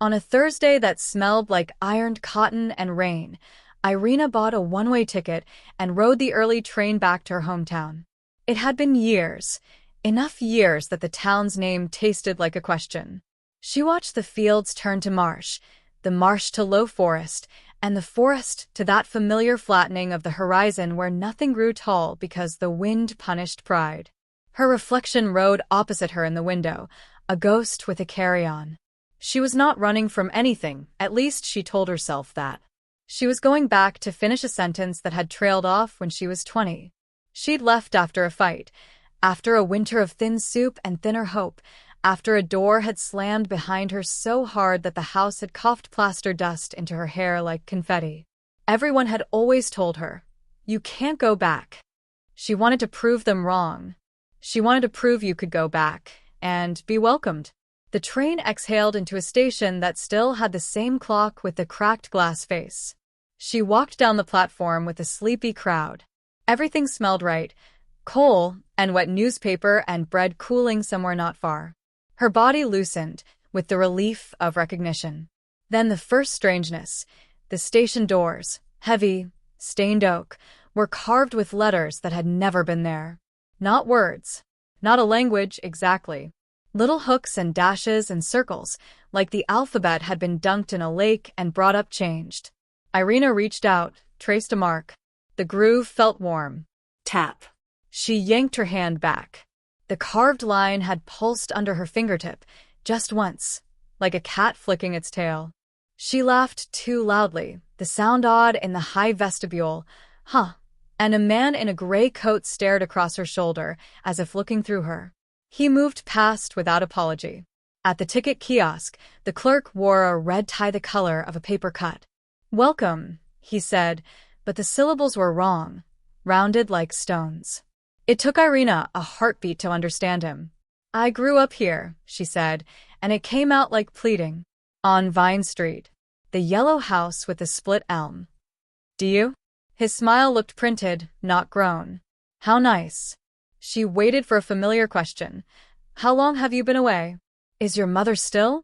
On a Thursday that smelled like ironed cotton and rain, Irina bought a one-way ticket and rode the early train back to her hometown. It had been years, enough years that the town's name tasted like a question. She watched the fields turn to marsh, the marsh to low forest, and the forest to that familiar flattening of the horizon where nothing grew tall because the wind punished pride. Her reflection rode opposite her in the window, a ghost with a carry-on. She was not running from anything, at least she told herself that. She was going back to finish a sentence that had trailed off when she was 20. She'd left after a fight, after a winter of thin soup and thinner hope, after a door had slammed behind her so hard that the house had coughed plaster dust into her hair like confetti. Everyone had always told her, "You can't go back." She wanted to prove them wrong. She wanted to prove you could go back and be welcomed. The train exhaled into a station that still had the same clock with the cracked glass face. She walked down the platform with a sleepy crowd. Everything smelled right, coal and wet newspaper and bread cooling somewhere not far. Her body loosened with the relief of recognition. Then the first strangeness. The station doors, heavy, stained oak, were carved with letters that had never been there. Not words, not a language exactly. Little hooks and dashes and circles, like the alphabet had been dunked in a lake and brought up changed. Irina reached out, traced a mark. The groove felt warm. Tap. She yanked her hand back. The carved line had pulsed under her fingertip, just once, like a cat flicking its tail. She laughed too loudly, the sound odd in the high vestibule. Huh. And a man in a gray coat stared across her shoulder, as if looking through her. He moved past without apology. At the ticket kiosk, the clerk wore a red tie the color of a paper cut. "Welcome," he said, but the syllables were wrong, rounded like stones. It took Irina a heartbeat to understand him. "I grew up here," she said, and it came out like pleading. "On Vine Street. The yellow house with the split elm." "Do you?" His smile looked printed, not grown. "How nice." She waited for a familiar question. "How long have you been away? Is your mother still?"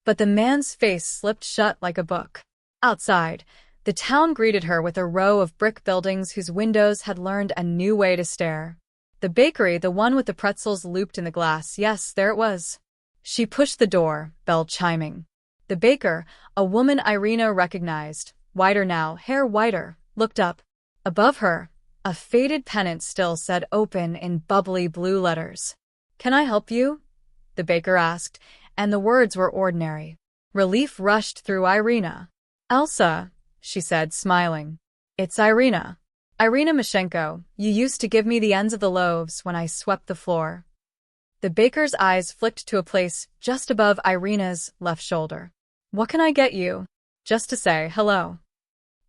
But the man's face slipped shut like a book. Outside, the town greeted her with a row of brick buildings whose windows had learned a new way to stare. The bakery, the one with the pretzels looped in the glass, yes, there it was. She pushed the door, bell chiming. The baker, a woman Irina recognized, whiter now, hair whiter, looked up. Above her, a faded pennant still said "open" in bubbly blue letters. "Can I help you?" the baker asked, and the words were ordinary. Relief rushed through Irina. "Elsa," she said, smiling. "It's Irina. Irina Mashenko. You used to give me the ends of the loaves when I swept the floor." The baker's eyes flicked to a place just above Irina's left shoulder. "What can I get you?" "Just to say hello."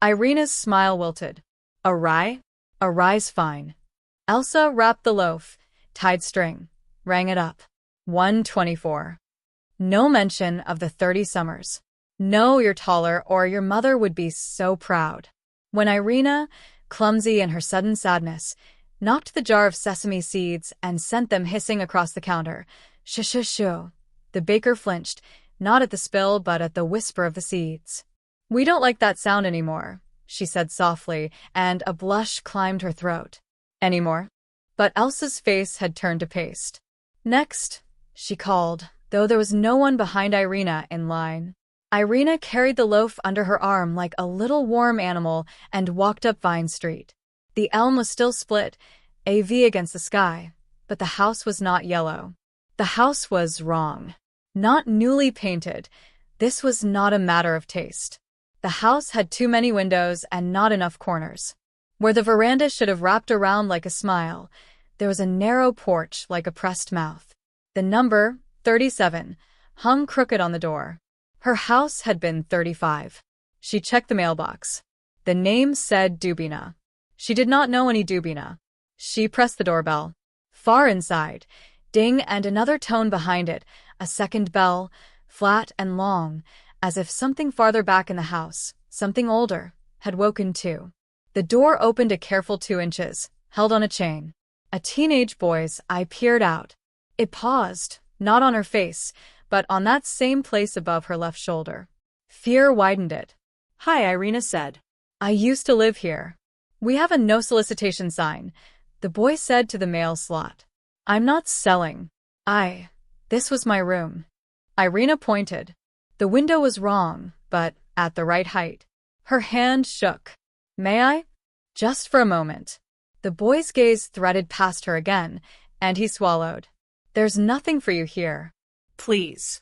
Irina's smile wilted. "A rye?" "A rye's fine." Elsa wrapped the loaf, tied string, rang it up. 124. No mention of the 30 summers. "No, you're taller or your mother would be so proud." When Irina, clumsy in her sudden sadness, knocked the jar of sesame seeds and sent them hissing across the counter, "Shoo." The baker flinched, not at the spill but at the whisper of the seeds. "We don't like that sound anymore," she said softly, and a blush climbed her throat. "Anymore?" But Elsa's face had turned to paste. "Next," she called, though there was no one behind Irina in line. Irina carried the loaf under her arm like a little warm animal and walked up Vine Street. The elm was still split, a V against the sky, but the house was not yellow. The house was wrong. Not newly painted. This was not a matter of taste. The house had too many windows and not enough corners. Where the veranda should have wrapped around like a smile, there was a narrow porch like a pressed mouth. The number, 37, hung crooked on the door. Her house had been 35. She checked the mailbox. The name said Dubina. She did not know any Dubina. She pressed the doorbell. Far inside, ding, and another tone behind it, a second bell, flat and long, as if something farther back in the house, something older, had woken too. The door opened a careful 2 inches, held on a chain. A teenage boy's eye peered out. It paused, not on her face, but on that same place above her left shoulder. Fear widened it. "Hi," Irina said. "I used to live here. We have a no solicitation sign," the boy said to the mail slot. "I'm not selling. This was my room." Irina pointed. The window was wrong, but at the right height. Her hand shook. "May I?" Just for a moment. The boy's gaze threaded past her again, and he swallowed. "There's nothing for you here." "Please."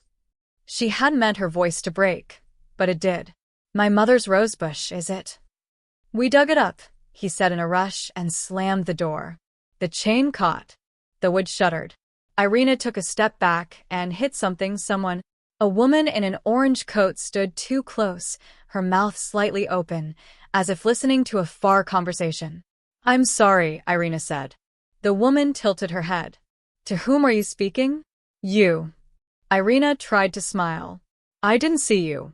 She hadn't meant her voice to break, but it did. "My mother's rosebush, is it?" "We dug it up," he said in a rush and slammed the door. The chain caught. The wood shuddered. Irina took a step back and hit someone. A woman in an orange coat stood too close, her mouth slightly open, as if listening to a far conversation. "I'm sorry," Irina said. The woman tilted her head. "To whom are you speaking?" "You." Irina tried to smile. "I didn't see you."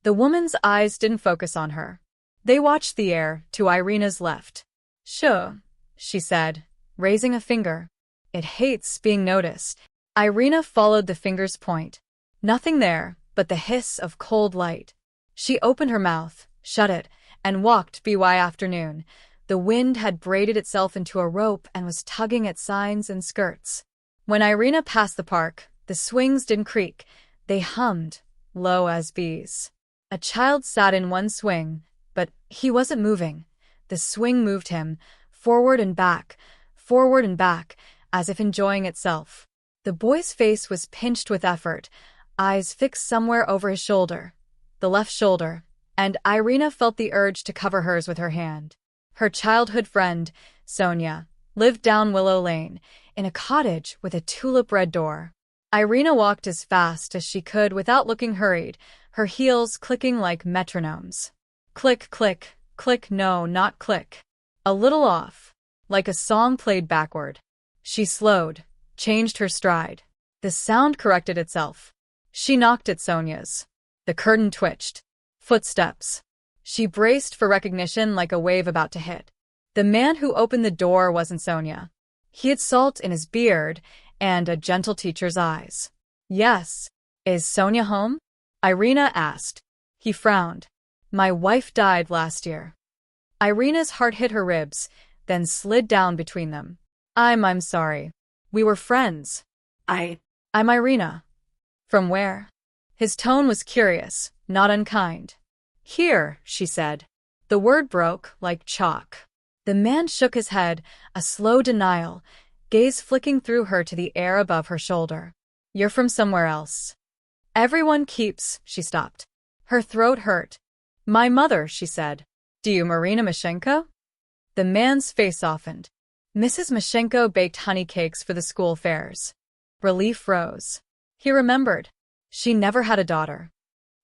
The woman's eyes didn't focus on her. They watched the air to Irina's left. "Sure," she said, raising a finger. "It hates being noticed." Irina followed the finger's point. Nothing there but the hiss of cold light. She opened her mouth, shut it, and walked by afternoon. The wind had braided itself into a rope and was tugging at signs and skirts. When Irina passed the park, the swings didn't creak. They hummed, low as bees. A child sat in one swing, but he wasn't moving. The swing moved him, forward and back, as if enjoying itself. The boy's face was pinched with effort, eyes fixed somewhere over his shoulder, the left shoulder, and Irina felt the urge to cover hers with her hand. Her childhood friend, Sonia, lived down Willow Lane, in a cottage with a tulip-red door. Irina walked as fast as she could without looking hurried, her heels clicking like metronomes. Click, click, click, no, not click. A little off, like a song played backward. She slowed, changed her stride. The sound corrected itself. She knocked at Sonia's. The curtain twitched. Footsteps. She braced for recognition like a wave about to hit. The man who opened the door wasn't Sonia. He had salt in his beard and a gentle teacher's eyes. "Yes. Is Sonia home?" Irina asked. He frowned. "My wife died last year." Irina's heart hit her ribs, then slid down between them. I'm sorry. We were friends." I'm Irina." "From where?" His tone was curious, not unkind. "Here," she said. The word broke like chalk. The man shook his head, a slow denial, gaze flicking through her to the air above her shoulder. "You're from somewhere else." "Everyone keeps," she stopped. Her throat hurt. "My mother," she said. "Do you Marina Mashenko?" The man's face softened. Mrs. Mashenko baked honey cakes for the school fairs. Relief rose. He remembered. She never had a daughter.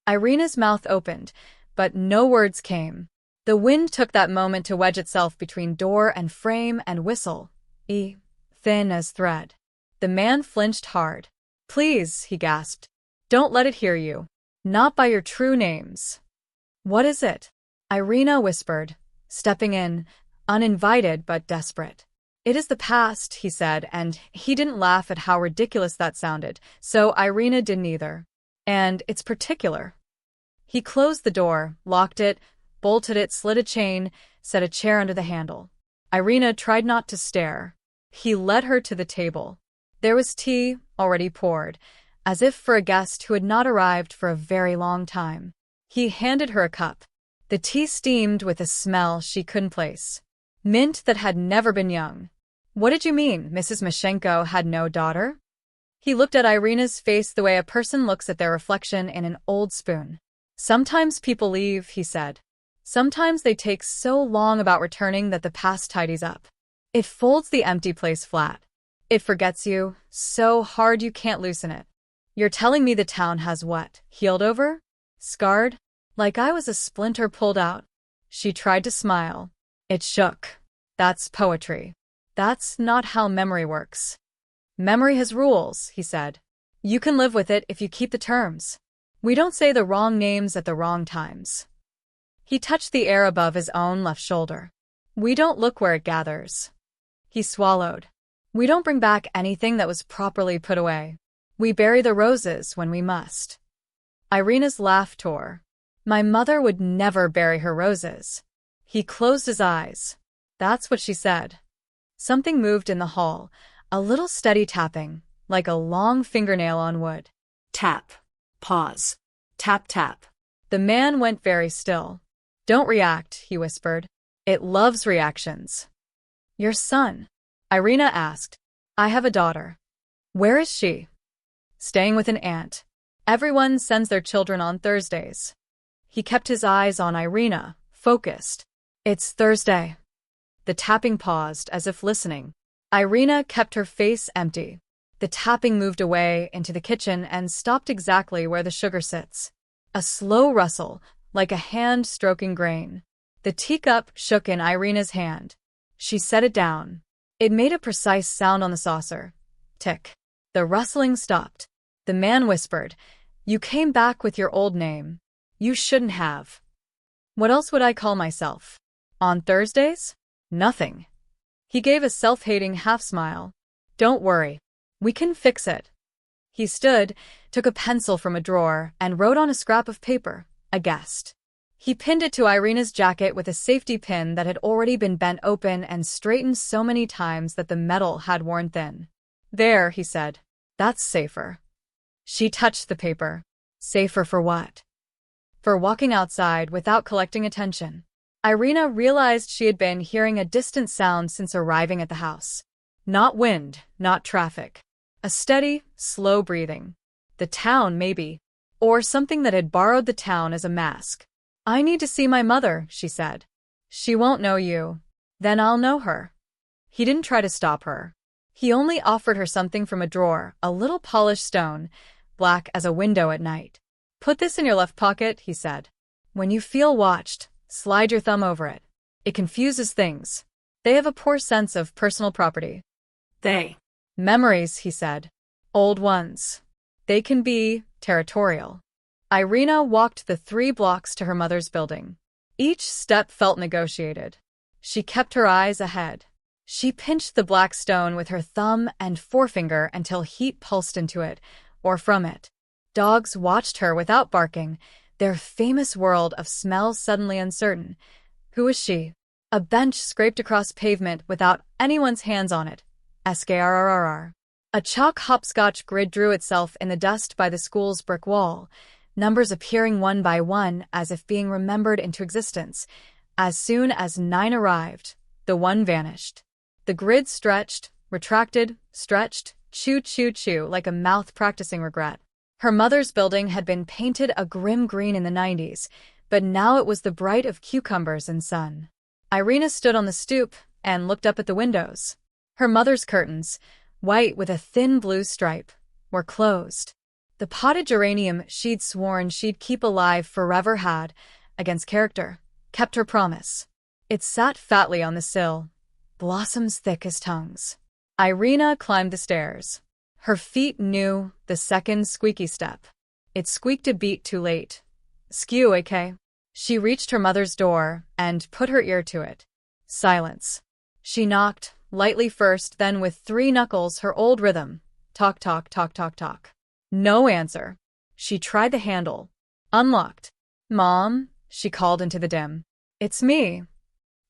Irina's mouth opened, but no words came. The wind took that moment to wedge itself between door and frame and whistle, thin as thread. The man flinched hard. "Please," he gasped. "Don't let it hear you. Not by your true names." "What is it?" Irina whispered, stepping in, uninvited but desperate. "It is the past," he said, and he didn't laugh at how ridiculous that sounded, so Irina didn't either. "And it's particular." He closed the door, locked it, bolted it, slid a chain, set a chair under the handle. Irina tried not to stare. He led her to the table. There was tea, already poured, as if for a guest who had not arrived for a very long time. He handed her a cup. The tea steamed with a smell she couldn't place. Mint that had never been young. "What did you mean, Mrs. Mashenko had no daughter?" He looked at Irina's face the way a person looks at their reflection in an old spoon. "Sometimes people leave," he said. "Sometimes they take so long about returning that the past tidies up. It folds the empty place flat. It forgets you, so hard you can't loosen it. You're telling me the town has what? Healed over? Scarred? Like I was a splinter pulled out?" She tried to smile. It shook. "That's poetry. That's not how memory works." "Memory has rules," he said. "You can live with it if you keep the terms. We don't say the wrong names at the wrong times." He touched the air above his own left shoulder. "We don't look where it gathers." He swallowed. "We don't bring back anything that was properly put away." We bury the roses when we must. Irina's laugh tore. My mother would never bury her roses. He closed his eyes. That's what she said. Something moved in the hall, a little steady tapping, like a long fingernail on wood. Tap. Pause. Tap tap. The man went very still. Don't react, he whispered. It loves reactions. Your son? Irina asked. I have a daughter. Where is she? Staying with an aunt. Everyone sends their children on Thursdays. He kept his eyes on Irina, focused. It's Thursday. The tapping paused, as if listening. Irina kept her face empty. The tapping moved away into the kitchen and stopped exactly where the sugar sits. A slow rustle, like a hand stroking grain. The teacup shook in Irina's hand. She set it down. It made a precise sound on the saucer. Tick. The rustling stopped. The man whispered, You came back with your old name. You shouldn't have. What else would I call myself? On Thursdays? Nothing. He gave a self-hating half-smile. Don't worry. We can fix it. He stood, took a pencil from a drawer, and wrote on a scrap of paper, a guest. He pinned it to Irina's jacket with a safety pin that had already been bent open and straightened so many times that the metal had worn thin. There, he said. That's safer. She touched the paper. Safer for what? For walking outside without collecting attention. Irina realized she had been hearing a distant sound since arriving at the house. Not wind, not traffic. A steady, slow breathing. The town, maybe. Or something that had borrowed the town as a mask. I need to see my mother, she said. She won't know you. Then I'll know her. He didn't try to stop her. He only offered her something from a drawer, a little polished stone, black as a window at night. Put this in your left pocket, he said. When you feel watched, slide your thumb over it. It confuses things. They have a poor sense of personal property. Memories, he said. Old ones. They can be territorial. Irina walked the 3 blocks to her mother's building. Each step felt negotiated. She kept her eyes ahead. She pinched the black stone with her thumb and forefinger until heat pulsed into it, or from it. Dogs watched her without barking, their famous world of smell suddenly uncertain. Who was she? A bench scraped across pavement without anyone's hands on it. Skrrr. A chalk hopscotch grid drew itself in the dust by the school's brick wall, numbers appearing one by one as if being remembered into existence. As soon as 9 arrived, the 1 vanished. The grid stretched, retracted, stretched, chew, like a mouth practicing regret. Her mother's building had been painted a grim green in the 90s, but now it was the bright of cucumbers and sun. Irina stood on the stoop and looked up at the windows. Her mother's curtains, white with a thin blue stripe, were closed. The potted geranium she'd sworn she'd keep alive forever had, against character, kept her promise. It sat fatly on the sill, blossoms thick as tongues. Irina climbed the stairs. Her feet knew the second squeaky step. It squeaked a beat too late. Skew, okay? She reached her mother's door and put her ear to it. Silence. She knocked, lightly first, then with 3 knuckles, her old rhythm. Talk, talk, talk, talk, talk. No answer. She tried the handle. Unlocked. Mom, she called into the dim. It's me.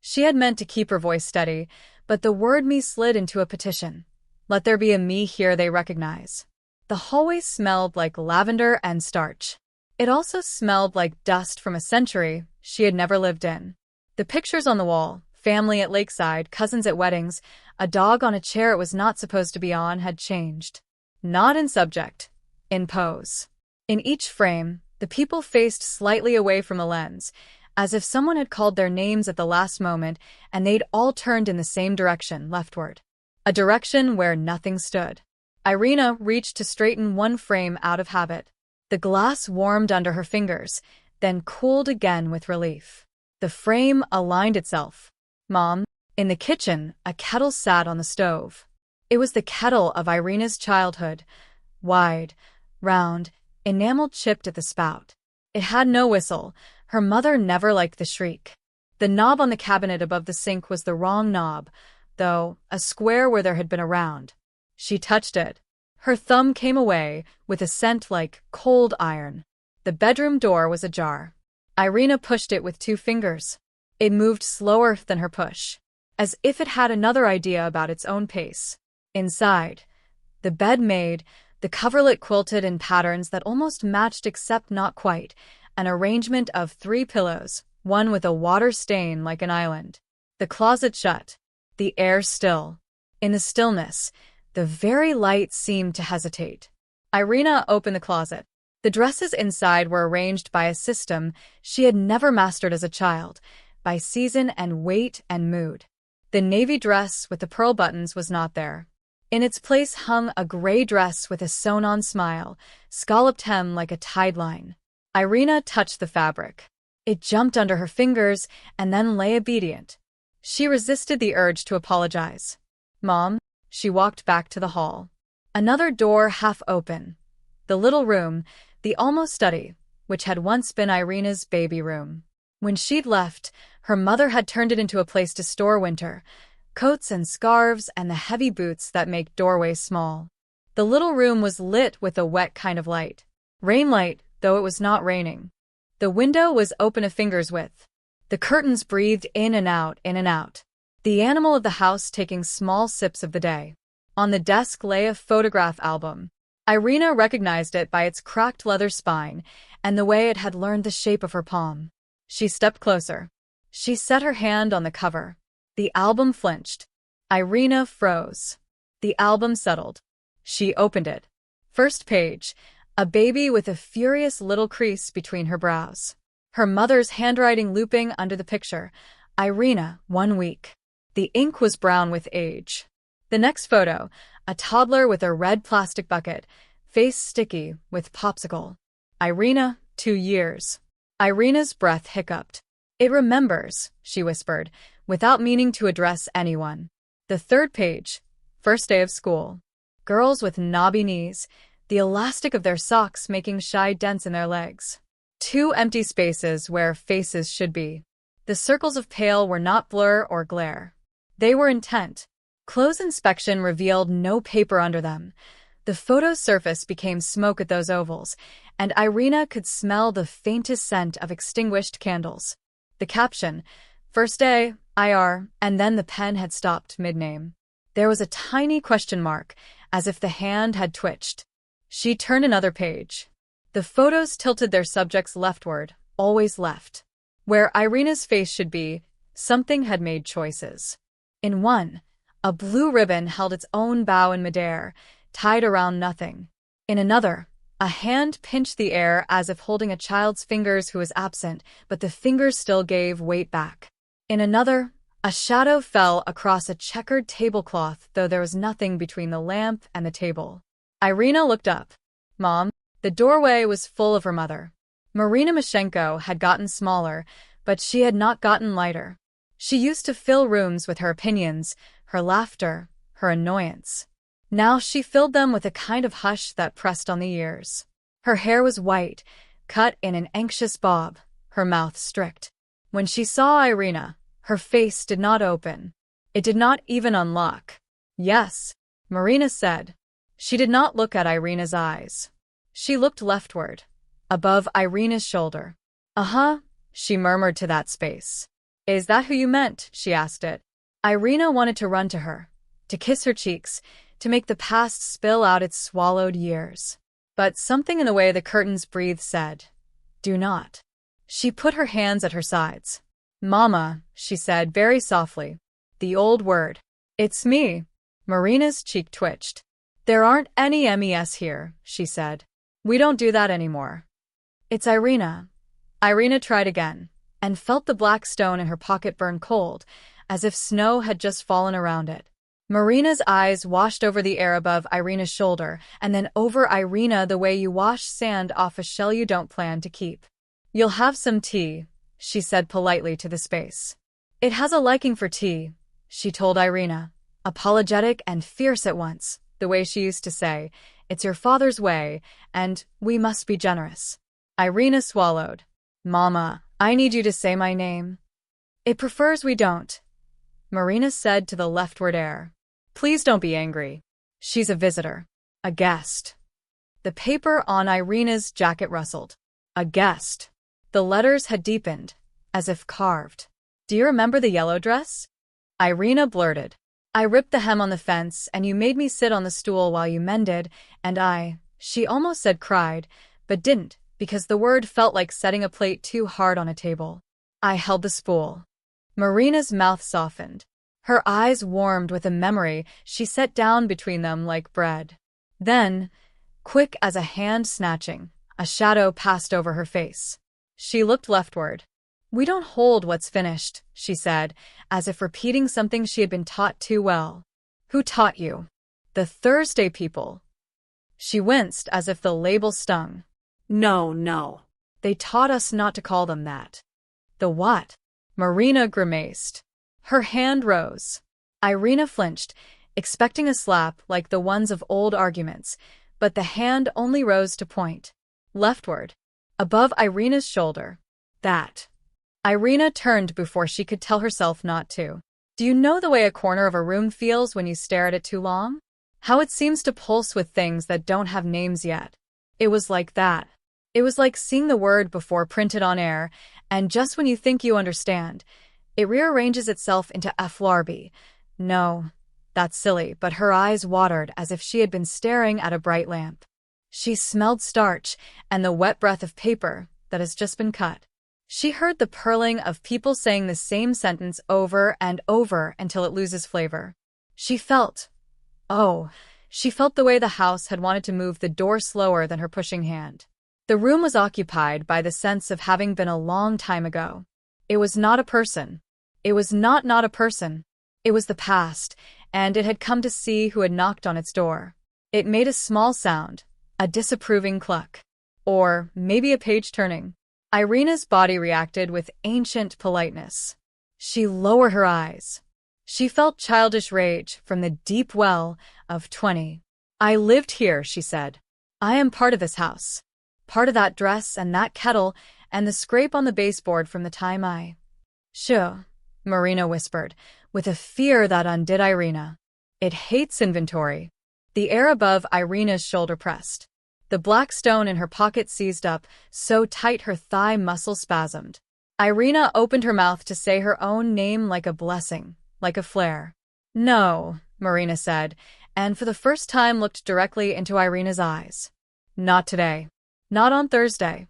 She had meant to keep her voice steady, but the word me slid into a petition. Let there be a me here they recognize. The hallway smelled like lavender and starch. It also smelled like dust from a century she had never lived in. The pictures on the wall, family at lakeside, cousins at weddings, a dog on a chair it was not supposed to be on, had changed. Not in subject, in pose. In each frame, the people faced slightly away from the lens, as if someone had called their names at the last moment and they'd all turned in the same direction, leftward. A direction where nothing stood. Irina reached to straighten one frame out of habit. The glass warmed under her fingers, then cooled again with relief. The frame aligned itself. Mom. In the kitchen, a kettle sat on the stove. It was the kettle of Irina's childhood. Wide, round, enamel chipped at the spout. It had no whistle. Her mother never liked the shriek. The knob on the cabinet above the sink was the wrong knob, though, a square where there had been a round. She touched it. Her thumb came away with a scent like cold iron. The bedroom door was ajar. Irina pushed it with 2 fingers. It moved slower than her push, as if it had another idea about its own pace. Inside, the bed made, the coverlet quilted in patterns that almost matched except not quite, an arrangement of 3 pillows, one with a water stain like an island. The closet shut, the air still. In the stillness, the very light seemed to hesitate. Irina opened the closet. The dresses inside were arranged by a system she had never mastered as a child, by season and weight and mood. The navy dress with the pearl buttons was not there. In its place hung a gray dress with a sewn-on smile, scalloped hem like a tide line. Irina touched the fabric. It jumped under her fingers and then lay obedient. She resisted the urge to apologize. "Mom," she walked back to the hall. Another door half open. The little room, the almost study, which had once been Irina's baby room. When she'd left, her mother had turned it into a place to store winter, coats and scarves and the heavy boots that make doorways small. The little room was lit with a wet kind of light. Rain light, though it was not raining. The window was open a finger's width. The curtains breathed in and out, in and out. The animal of the house taking small sips of the day. On the desk lay a photograph album. Irina recognized it by its cracked leather spine and the way it had learned the shape of her palm. She stepped closer. She set her hand on the cover. The album flinched. Irina froze. The album settled. She opened it. First page, a baby with a furious little crease between her brows. Her mother's handwriting looping under the picture. Irina, 1 week. The ink was brown with age. The next photo, a toddler with a red plastic bucket, face sticky with popsicle. Irina, 2 years. Irina's breath hiccuped. "It remembers," she whispered, without meaning to address anyone. The third page, first day of school. Girls with knobby knees, the elastic of their socks making shy dents in their legs. 2 empty spaces where faces should be. The circles of pale were not blur or glare. They were intent. Close inspection revealed no paper under them. The photo's surface became smoke at those ovals, and Irina could smell the faintest scent of extinguished candles. The caption, "First day, IR," and then the pen had stopped mid-name. There was a tiny question mark, as if the hand had twitched. She turned another page. The photos tilted their subjects leftward, always left. Where Irina's face should be, something had made choices. In one, a blue ribbon held its own bow in midair, tied around nothing. In another, a hand pinched the air as if holding a child's fingers who was absent, but the fingers still gave weight back. In another, a shadow fell across a checkered tablecloth, though there was nothing between the lamp and the table. Irina looked up. "Mom." The doorway was full of her mother. Marina Mashenko had gotten smaller, but she had not gotten lighter. She used to fill rooms with her opinions, her laughter, her annoyance. Now she filled them with a kind of hush that pressed on the ears. Her hair was white, cut in an anxious bob, her mouth strict. When she saw Irina, her face did not open. It did not even unlock. "Yes," Marina said. She did not look at Irina's eyes. She looked leftward, above Irina's shoulder. "Uh-huh," she murmured to that space. "Is that who you meant?" she asked it. Irina wanted to run to her, to kiss her cheeks, to make the past spill out its swallowed years. But something in the way the curtains breathed said, "Do not." She put her hands at her sides. "Mama," she said very softly. The old word. "It's me." Marina's cheek twitched. "There aren't any MES here," she said. "We don't do that anymore." "It's Irina." Irina tried again, and felt the black stone in her pocket burn cold, as if snow had just fallen around it. Marina's eyes washed over the air above Irina's shoulder, and then over Irina the way you wash sand off a shell you don't plan to keep. "You'll have some tea," she said politely to the space. "It has a liking for tea," she told Irina, apologetic and fierce at once, the way she used to say, "It's your father's way, and we must be generous." Irina swallowed. "Mama, I need you to say my name." "It prefers we don't," Marina said to the leftward air. "Please don't be angry. She's a visitor." A guest. The paper on Irina's jacket rustled. A guest. The letters had deepened, as if carved. Do you remember the yellow dress? Irina blurted. I ripped the hem on the fence, and you made me sit on the stool while you mended, and she almost said cried, but didn't, because the word felt like setting a plate too hard on a table. I held the spool. Marina's mouth softened. Her eyes warmed with a memory she set down between them like bread. Then, quick as a hand snatching, a shadow passed over her face. She looked leftward. We don't hold what's finished, she said, as if repeating something she had been taught too well. Who taught you? The Thursday people. She winced as if the label stung. No. They taught us not to call them that. The what? Marina grimaced. Her hand rose. Irina flinched, expecting a slap like the ones of old arguments, but the hand only rose to point. Leftward. Above Irina's shoulder. That. Irina turned before she could tell herself not to. Do you know the way a corner of a room feels when you stare at it too long? How it seems to pulse with things that don't have names yet. It was like that. It was like seeing the word before printed on air, and just when you think you understand, it rearranges itself into FLRB. No, that's silly, but her eyes watered as if she had been staring at a bright lamp. She smelled starch and the wet breath of paper that has just been cut. She heard the purling of people saying the same sentence over and over until it loses flavor. She felt the way the house had wanted to move the door slower than her pushing hand. The room was occupied by the sense of having been a long time ago. It was not a person. It was not a person. It was the past, and it had come to see who had knocked on its door. It made a small sound, a disapproving cluck. Or maybe a page turning. Irina's body reacted with ancient politeness. She lowered her eyes. She felt childish rage from the deep well of 20. I lived here, she said. I am part of this house. Part of that dress and that kettle and the scrape on the baseboard from the time I... Sure, Marina whispered, with a fear that undid Irina. It hates inventory. The air above Irina's shoulder pressed. The black stone in her pocket seized up, so tight her thigh muscle spasmed. Irina opened her mouth to say her own name like a blessing, like a flare. No, Marina said, and for the first time looked directly into Irina's eyes. Not today. Not on Thursday.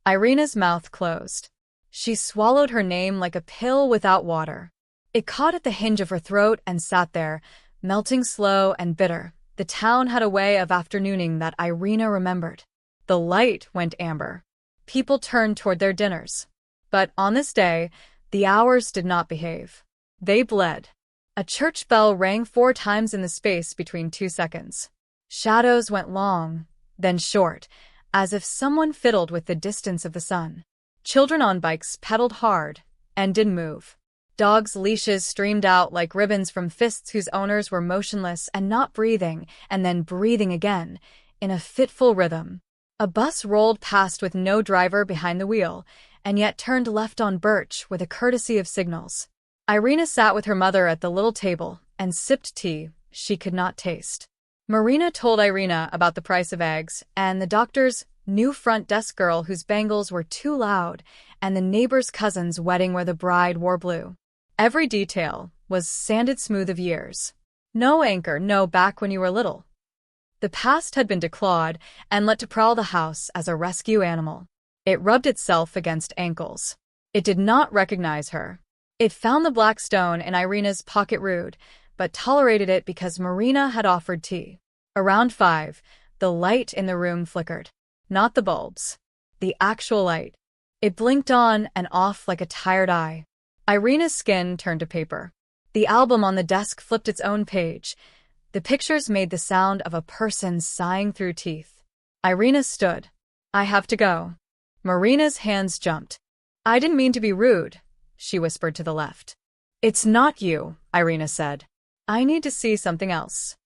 Irina's mouth closed. She swallowed her name like a pill without water. It caught at the hinge of her throat and sat there, melting slow and bitter. The town had a way of afternooning that Irina remembered. The light went amber. People turned toward their dinners. But on this day, the hours did not behave. They bled. A church bell rang 4 times in the space between 2 seconds. Shadows went long, then short, as if someone fiddled with the distance of the sun. Children on bikes pedaled hard and didn't move. Dogs' leashes streamed out like ribbons from fists whose owners were motionless and not breathing, and then breathing again, in a fitful rhythm. A bus rolled past with no driver behind the wheel, and yet turned left on Birch with a courtesy of signals. Irina sat with her mother at the little table and sipped tea she could not taste. Marina told Irina about the price of eggs, and the doctor's new front desk girl whose bangles were too loud, and the neighbor's cousin's wedding where the bride wore blue. Every detail was sanded smooth of years. No anchor, no back when you were little. The past had been declawed and let to prowl the house as a rescue animal. It rubbed itself against ankles. It did not recognize her. It found the black stone in Irina's pocket rude, but tolerated it because Marina had offered tea. Around 5, the light in the room flickered. Not the bulbs. The actual light. It blinked on and off like a tired eye. Irina's skin turned to paper. The album on the desk flipped its own page. The pictures made the sound of a person sighing through teeth. Irina stood. I have to go. Marina's hands jumped. I didn't mean to be rude, she whispered to the left. It's not you, Irina said. I need to see something else.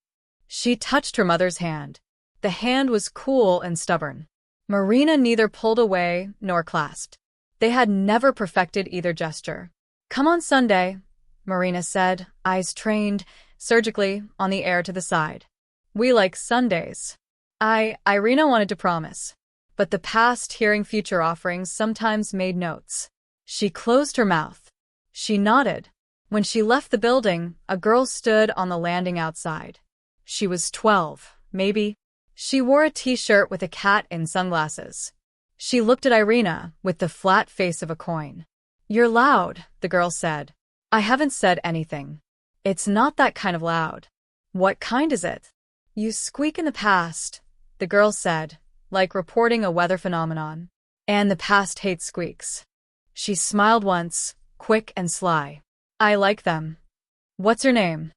She touched her mother's hand. The hand was cool and stubborn. Marina neither pulled away nor clasped. They had never perfected either gesture. Come on Sunday, Marina said, eyes trained, surgically, on the air to the side. We like Sundays. Irina wanted to promise. But the past hearing future offerings sometimes made notes. She closed her mouth. She nodded. When she left the building, a girl stood on the landing outside. She was 12, maybe. She wore a t-shirt with a cat in sunglasses. She looked at Irina with the flat face of a coin. You're loud, the girl said. I haven't said anything. It's not that kind of loud. What kind is it? You squeak in the past, the girl said, like reporting a weather phenomenon. And the past hates squeaks. She smiled once, quick and sly. I like them. What's your name?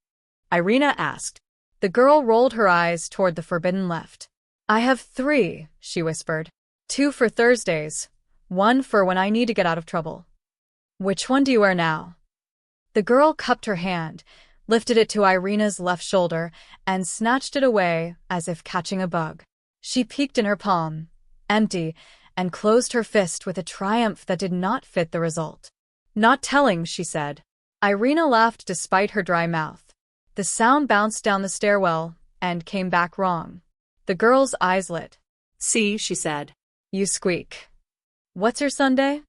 Irina asked. The girl rolled her eyes toward the forbidden left. I have 3, she whispered. 2 for Thursdays, 1 for when I need to get out of trouble. Which one do you wear now? The girl cupped her hand, lifted it to Irina's left shoulder, and snatched it away as if catching a bug. She peeked in her palm, empty, and closed her fist with a triumph that did not fit the result. Not telling, she said. Irina laughed despite her dry mouth. The sound bounced down the stairwell and came back wrong. The girl's eyes lit. See, she said. You squeak. What's your Sunday?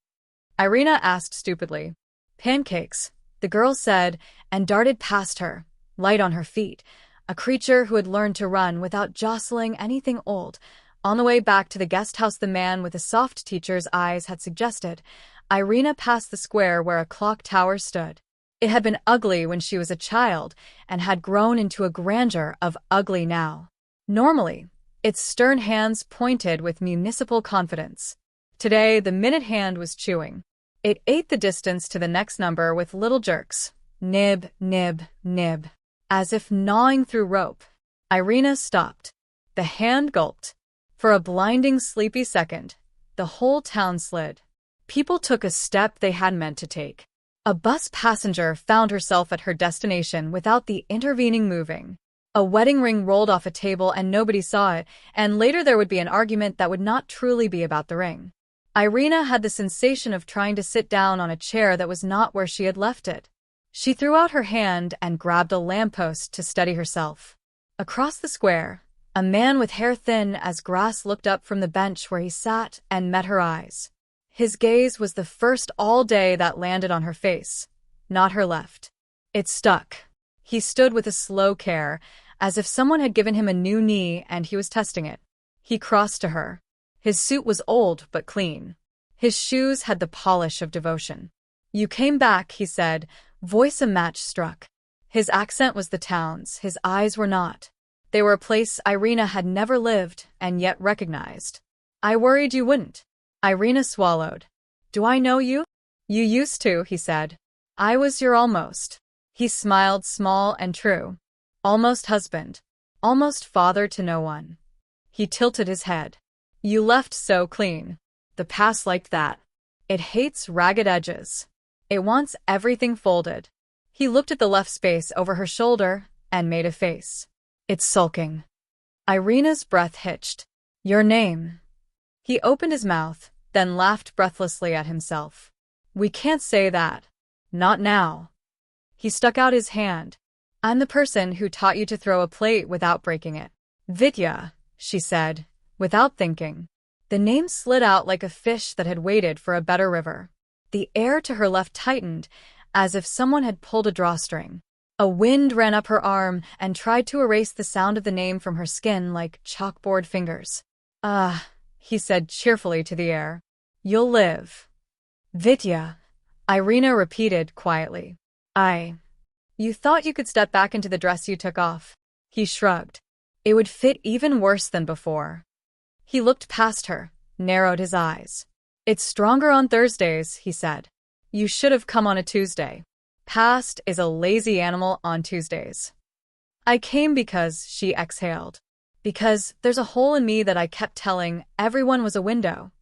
Irina asked stupidly. Pancakes, the girl said, and darted past her, light on her feet, a creature who had learned to run without jostling anything old. On the way back to the guest house the man with the soft teacher's eyes had suggested, Irina passed the square where a clock tower stood. It had been ugly when she was a child and had grown into a grandeur of ugly now. Normally, its stern hands pointed with municipal confidence. Today, the minute hand was chewing. It ate the distance to the next number with little jerks. Nib, nib, nib. As if gnawing through rope. Irina stopped. The hand gulped. For a blinding sleepy second, the whole town slid. People took a step they hadn't meant to take. A bus passenger found herself at her destination without the intervening moving. A wedding ring rolled off a table and nobody saw it, and later there would be an argument that would not truly be about the ring. Irina had the sensation of trying to sit down on a chair that was not where she had left it. She threw out her hand and grabbed a lamppost to steady herself. Across the square, a man with hair thin as grass looked up from the bench where he sat and met her eyes. His gaze was the first all day that landed on her face, not her left. It stuck. He stood with a slow care, as if someone had given him a new knee and he was testing it. He crossed to her. His suit was old but clean. His shoes had the polish of devotion. You came back, he said, voice a match struck. His accent was the town's, his eyes were not. They were a place Irina had never lived and yet recognized. I worried you wouldn't. Irina swallowed. Do I know you? You used to, he said. I was your almost. He smiled small and true. Almost husband. Almost father to no one. He tilted his head. You left so clean. The past liked that. It hates ragged edges. It wants everything folded. He looked at the left space over her shoulder and made a face. It's sulking. Irina's breath hitched. Your name. He opened his mouth, then laughed breathlessly at himself. We can't say that. Not now. He stuck out his hand. I'm the person who taught you to throw a plate without breaking it. Vitya, she said, without thinking. The name slid out like a fish that had waited for a better river. The air to her left tightened, as if someone had pulled a drawstring. A wind ran up her arm and tried to erase the sound of the name from her skin like chalkboard fingers. He said cheerfully to the air. You'll live. Vitya, Irina repeated quietly. You thought you could step back into the dress you took off. He shrugged. It would fit even worse than before. He looked past her, narrowed his eyes. It's stronger on Thursdays, he said. You should have come on a Tuesday. Past is a lazy animal on Tuesdays. I came because, she exhaled. Because there's a hole in me that I kept telling everyone was a window.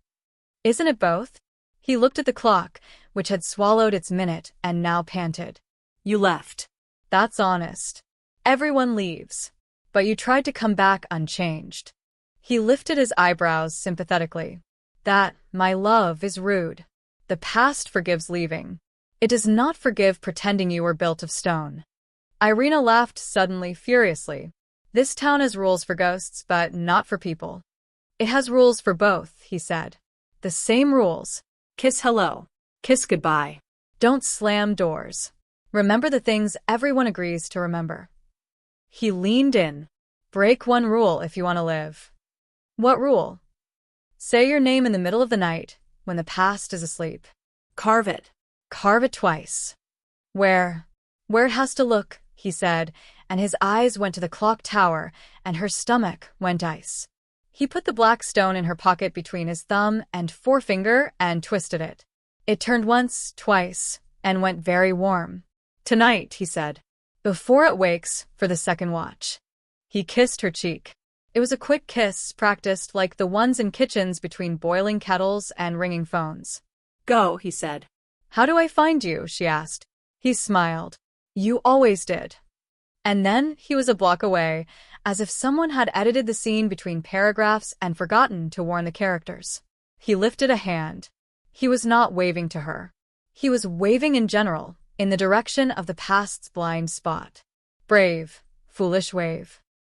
Isn't it both? He looked at the clock, which had swallowed its minute and now panted. You left. That's honest. Everyone leaves. But you tried to come back unchanged. He lifted his eyebrows sympathetically. That, my love, is rude. The past forgives leaving. It does not forgive pretending you were built of stone. Irina laughed suddenly, furiously. This town has rules for ghosts, but not for people. It has rules for both, he said. The same rules. Kiss hello. Kiss goodbye. Don't slam doors. Remember the things everyone agrees to remember. He leaned in. Break one rule if you want to live. What rule? Say your name in the middle of the night, when the past is asleep. Carve it. Carve it twice. Where it has to look, he said, and his eyes went to the clock tower, and her stomach went ice. He put the black stone in her pocket between his thumb and forefinger and twisted it. It turned once, twice, and went very warm. Tonight, he said, before it wakes for the second watch. He kissed her cheek. It was a quick kiss, practiced like the ones in kitchens between boiling kettles and ringing phones. Go, he said. How do I find you? She asked. He smiled. You always did. And then he was a block away, as if someone had edited the scene between paragraphs and forgotten to warn the characters. He lifted a hand. He was not waving to her. He was waving in general, in the direction of the past's blind spot. Brave, foolish wave.